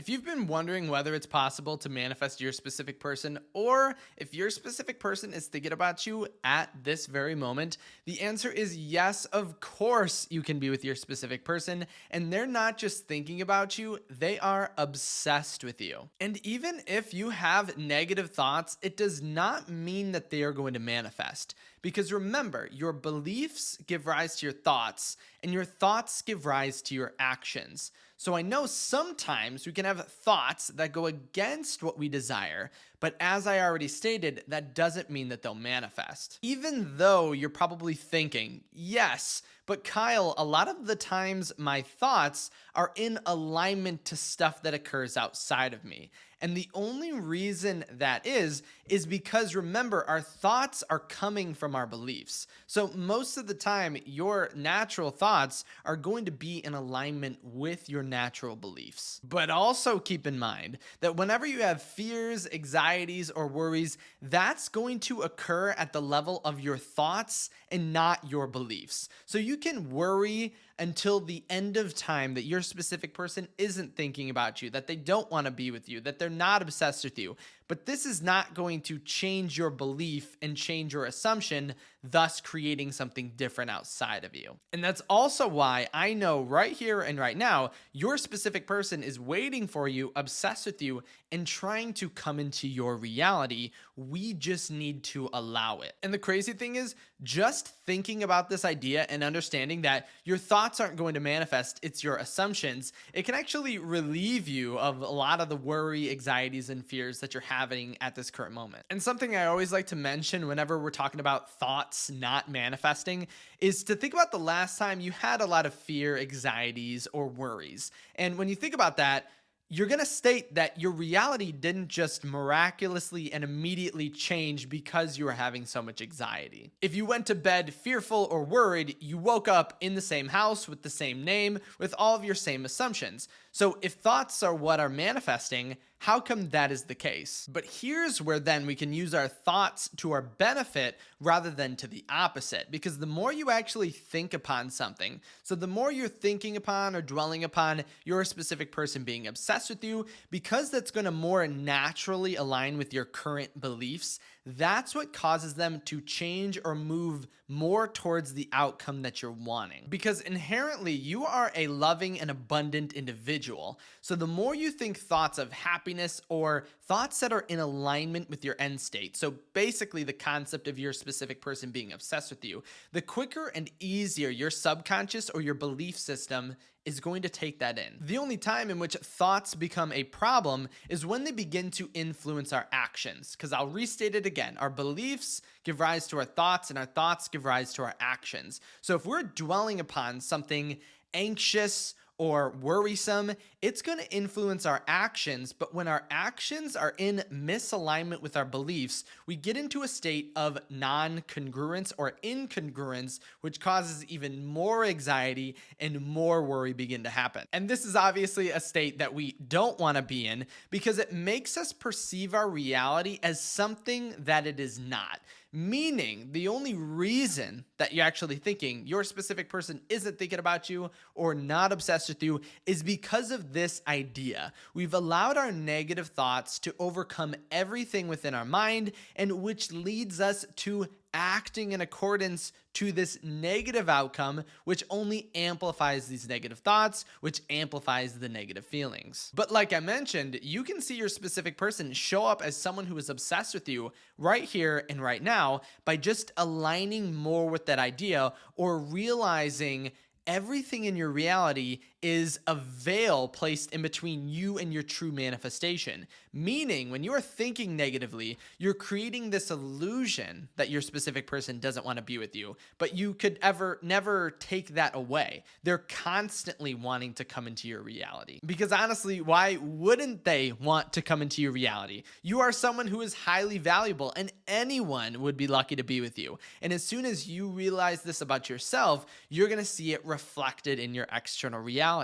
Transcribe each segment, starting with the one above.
If you've been wondering whether it's possible to manifest your specific person or if your specific person is thinking about you at this very moment, the answer is yes, of course you can be with your specific person. And they're not just thinking about you, they are obsessed with you. And even if you have negative thoughts, it does not mean that they are going to manifest. Because remember, your beliefs give rise to your thoughts, and your thoughts give rise to your actions. So I know sometimes we can have thoughts that go against what we desire, but as I already stated, that doesn't mean that they'll manifest. Even though you're probably thinking, yes, but Kyle, a lot of the times my thoughts are in alignment to stuff that occurs outside of me. And the only reason that is because remember, our thoughts are coming from our beliefs. So most of the time, your natural thoughts are going to be in alignment with your natural beliefs. But also keep in mind that whenever you have fears, anxieties, or worries, that's going to occur at the level of your thoughts and not your beliefs. So you can worry until the end of time that your specific person isn't thinking about you, that they don't want to be with you, that they're not obsessed with you. But this is not going to change your belief and change your assumption, thus creating something different outside of you. And that's also why I know right here and right now, your specific person is waiting for you, obsessed with you, and trying to come into your reality. We just need to allow it. And the crazy thing is, just thinking about this idea and understanding that your thoughts aren't going to manifest, it's your assumptions, it can actually relieve you of a lot of the worry, anxieties, and fears that you're having at this current moment. And something I always like to mention whenever we're talking about thoughts not manifesting is to think about the last time you had a lot of fear, anxieties, or worries. And when you think about that, you're going to state that your reality didn't just miraculously and immediately change because you were having so much anxiety. If you went to bed fearful or worried, you woke up in the same house with the same name, with all of your same assumptions. So if thoughts are what are manifesting, how come that is the case? But here's where then we can use our thoughts to our benefit rather than to the opposite. Because the more you actually think upon something, so the more you're thinking upon or dwelling upon your specific person being obsessed with you, because that's going to more naturally align with your current beliefs, that's what causes them to change or move more towards the outcome that you're wanting. Because inherently, you are a loving and abundant individual. So the more you think thoughts of happiness or thoughts that are in alignment with your end state, so basically the concept of your specific person being obsessed with you, the quicker and easier your subconscious or your belief system is going to take that in. The only time in which thoughts become a problem is when they begin to influence our actions. Because I'll restate it again. Our beliefs give rise to our thoughts, and our thoughts give rise to our actions. So if we're dwelling upon something anxious or worrisome, it's going to influence our actions. But when our actions are in misalignment with our beliefs, we get into a state of non-congruence or incongruence, which causes even more anxiety and more worry begin to happen. And this is obviously a state that we don't want to be in because it makes us perceive our reality as something that it is not. Meaning, the only reason that you're actually thinking your specific person isn't thinking about you or not obsessed with you is because of this idea. We've allowed our negative thoughts to overcome everything within our mind, and which leads us to acting in accordance to this negative outcome, which only amplifies these negative thoughts, which amplifies the negative feelings. But like I mentioned, you can see your specific person show up as someone who is obsessed with you right here and right now by just aligning more with that idea or realizing everything in your reality is a veil placed in between you and your true manifestation. Meaning, when you are thinking negatively, you're creating this illusion that your specific person doesn't want to be with you, but you could never take that away. They're constantly wanting to come into your reality. Because honestly, why wouldn't they want to come into your reality? You are someone who is highly valuable, and anyone would be lucky to be with you. And as soon as you realize this about yourself, you're going to see it reflected in your external reality.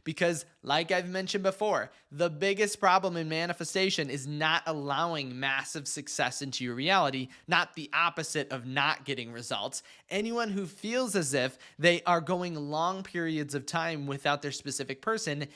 Because like I've mentioned before, the biggest problem in manifestation is not allowing massive success into your reality, not the opposite of not getting results. Anyone who feels as if they are going long periods of time without their specific person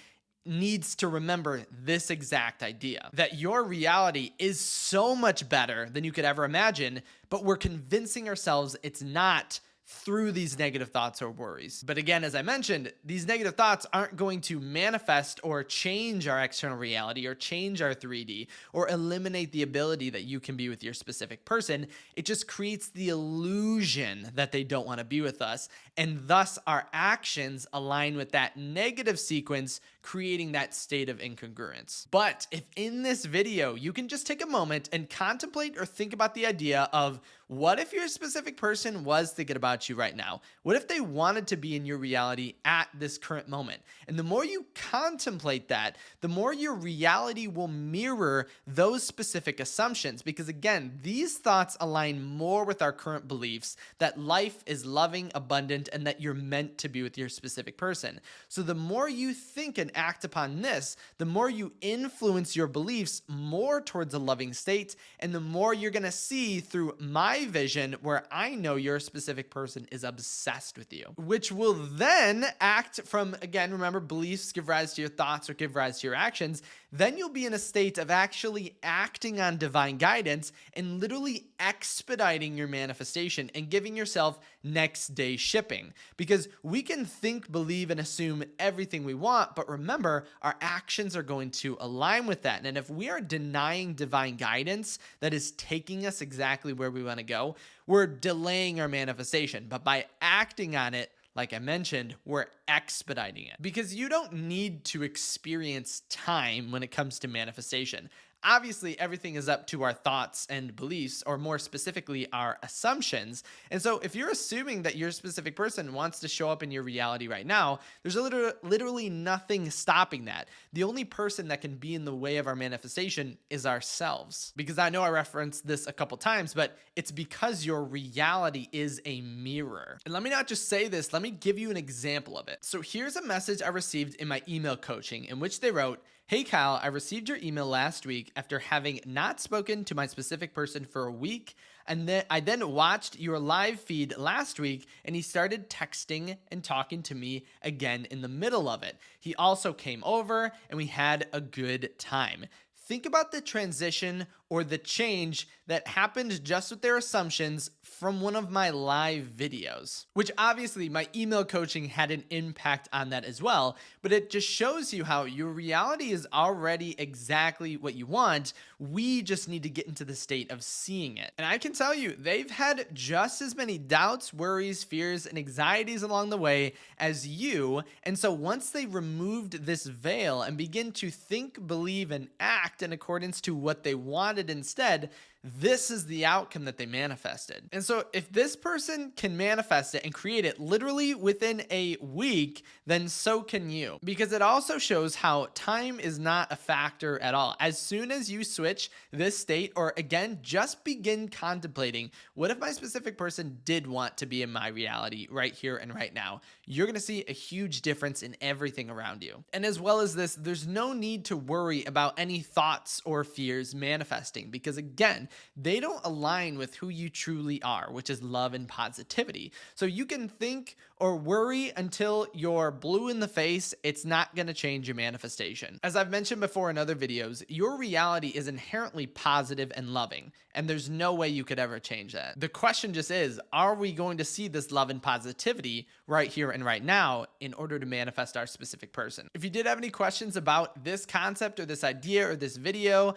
needs to remember this exact idea, that your reality is so much better than you could ever imagine, but we're convincing ourselves it's not through these negative thoughts or worries. But again, as I mentioned, these negative thoughts aren't going to manifest or change our external reality or change our 3D or eliminate the ability that you can be with your specific person. It just creates the illusion that they don't want to be with us. And thus our actions align with that negative sequence, creating that state of incongruence. But if in this video, you can just take a moment and contemplate or think about the idea of, what if your specific person was thinking about you right now? What if they wanted to be in your reality at this current moment? And the more you contemplate that, the more your reality will mirror those specific assumptions. Because again, these thoughts align more with our current beliefs that life is loving, abundant, and that you're meant to be with your specific person. So the more you think and act upon this, the more you influence your beliefs more towards a loving state, and the more you're going to see through my vision where I know your specific person is obsessed with you, which will then act from, again, remember, beliefs give rise to your thoughts or give rise to your actions. Then you'll be in a state of actually acting on divine guidance and literally expediting your manifestation and giving yourself next day shipping. Because we can think, believe, and assume everything we want, but remember, our actions are going to align with that. And if we are denying divine guidance that is taking us exactly where we want to go, we're delaying our manifestation. But by acting on it, like I mentioned, we're expediting it, because you don't need to experience time when it comes to manifestation. Obviously, everything is up to our thoughts and beliefs, or more specifically, our assumptions. And so if you're assuming that your specific person wants to show up in your reality right now, there's literally nothing stopping that. The only person that can be in the way of our manifestation is ourselves. Because I know I referenced this a couple times, but it's because your reality is a mirror. And let me not just say this, let me give you an example of it. So here's a message I received in my email coaching in which they wrote, "Hey Kyle, I received your email last week after having not spoken to my specific person for a week. And then I watched your live feed last week, and he started texting and talking to me again in the middle of it. He also came over and we had a good time." Think about the transition or the change that happened just with their assumptions from one of my live videos, which obviously my email coaching had an impact on that as well. But it just shows you how your reality is already exactly what you want. We just need to get into the state of seeing it. And I can tell you, they've had just as many doubts, worries, fears, and anxieties along the way as you. And so once they removed this veil and begin to think, believe, and act in accordance to what they wanted instead, this is the outcome that they manifested. And so if this person can manifest it and create it literally within a week, then so can you. Because it also shows how time is not a factor at all. As soon as you switch this state, or again, just begin contemplating, what if my specific person did want to be in my reality right here and right now? You're going to see a huge difference in everything around you. And as well as this, there's no need to worry about any thoughts or fears manifesting, because again, they don't align with who you truly are, which is love and positivity. So you can think or worry until you're blue in the face. It's not going to change your manifestation. As I've mentioned before in other videos, your reality is inherently positive and loving, and there's no way you could ever change that. The question just is, are we going to see this love and positivity right here and right now in order to manifest our specific person? If you did have any questions about this concept or this idea or this video,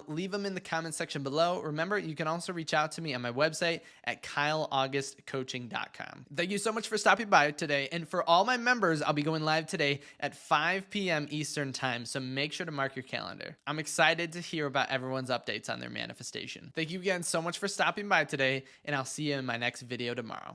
leave them in the comment section below. Remember, you can also reach out to me on my website at kyleaugustcoaching.com. Thank you so much for stopping by today. And for all my members, I'll be going live today at 5 p.m. Eastern time. So make sure to mark your calendar. I'm excited to hear about everyone's updates on their manifestation. Thank you again so much for stopping by today, and I'll see you in my next video tomorrow.